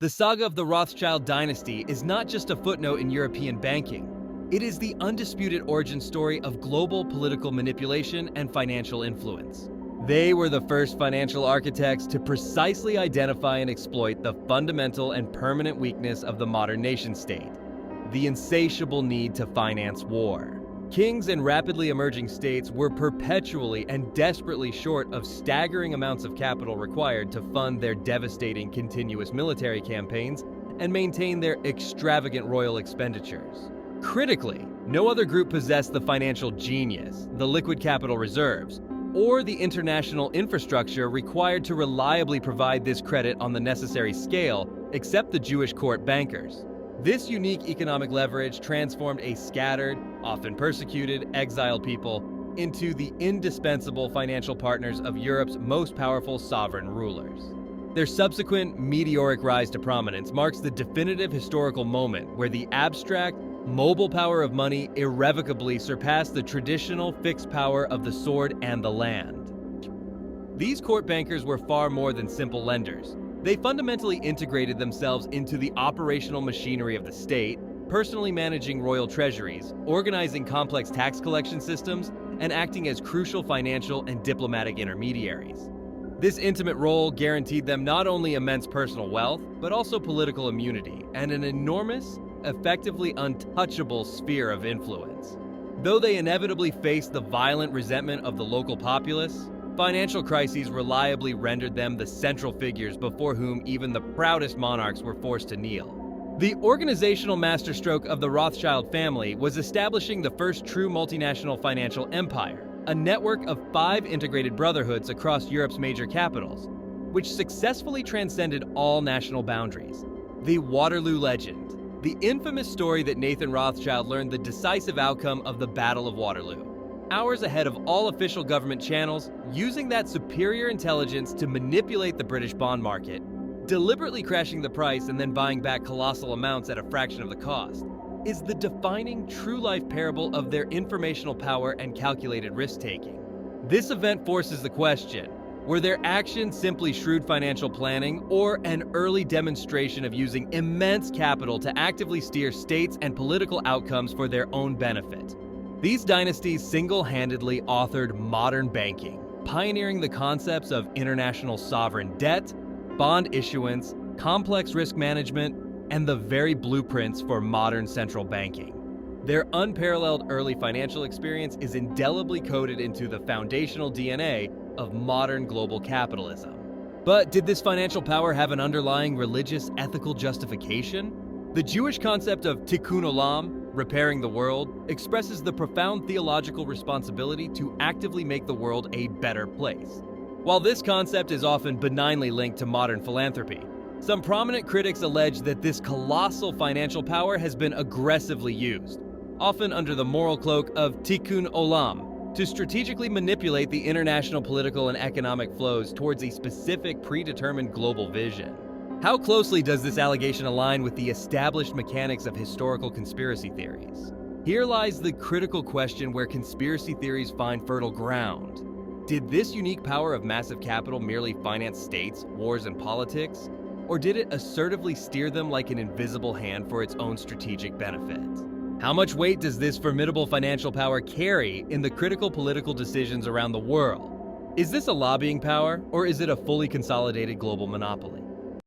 The saga of the Rothschild dynasty is not just a footnote in European banking. It is the undisputed origin story of global political manipulation and financial influence. They were the first financial architects to precisely identify and exploit the fundamental and permanent weakness of the modern nation-state: the insatiable need to finance war. Kings and rapidly emerging states were perpetually and desperately short of staggering amounts of capital required to fund their devastating continuous military campaigns and maintain their extravagant royal expenditures. Critically, no other group possessed the financial genius, the liquid capital reserves, or the international infrastructure required to reliably provide this credit on the necessary scale, except the Jewish court bankers. This unique economic leverage transformed a scattered, often persecuted, exiled people into the indispensable financial partners of Europe's most powerful sovereign rulers. Their subsequent meteoric rise to prominence marks the definitive historical moment where the abstract, mobile power of money irrevocably surpassed the traditional fixed power of the sword and the land. These court bankers were far more than simple lenders. They fundamentally integrated themselves into the operational machinery of the state, personally managing royal treasuries, organizing complex tax collection systems, and acting as crucial financial and diplomatic intermediaries. This intimate role guaranteed them not only immense personal wealth, but also political immunity and an enormous, effectively untouchable sphere of influence. Though they inevitably faced the violent resentment of the local populace, financial crises reliably rendered them the central figures before whom even the proudest monarchs were forced to kneel. The organizational masterstroke of the Rothschild family was establishing the first true multinational financial empire, a network of 5 integrated brotherhoods across Europe's major capitals, which successfully transcended all national boundaries. The Waterloo legend, the infamous story that Nathan Rothschild learned the decisive outcome of the Battle of Waterloo, hours ahead of all official government channels, using that superior intelligence to manipulate the British bond market, deliberately crashing the price and then buying back colossal amounts at a fraction of the cost, is the defining true-life parable of their informational power and calculated risk-taking. This event forces the question: were their actions simply shrewd financial planning, or an early demonstration of using immense capital to actively steer states and political outcomes for their own benefit? These dynasties single-handedly authored modern banking, pioneering the concepts of international sovereign debt, bond issuance, complex risk management, and the very blueprints for modern central banking. Their unparalleled early financial experience is indelibly coded into the foundational DNA of modern global capitalism. But did this financial power have an underlying religious, ethical justification? The Jewish concept of tikkun olam, repairing the world, expresses the profound theological responsibility to actively make the world a better place. While this concept is often benignly linked to modern philanthropy, some prominent critics allege that this colossal financial power has been aggressively used, often under the moral cloak of tikkun olam, to strategically manipulate the international political and economic flows towards a specific predetermined global vision. How closely does this allegation align with the established mechanics of historical conspiracy theories? Here lies the critical question where conspiracy theories find fertile ground. Did this unique power of massive capital merely finance states, wars, and politics? Or did it assertively steer them like an invisible hand for its own strategic benefit? How much weight does this formidable financial power carry in the critical political decisions around the world? Is this a lobbying power, or is it a fully consolidated global monopoly?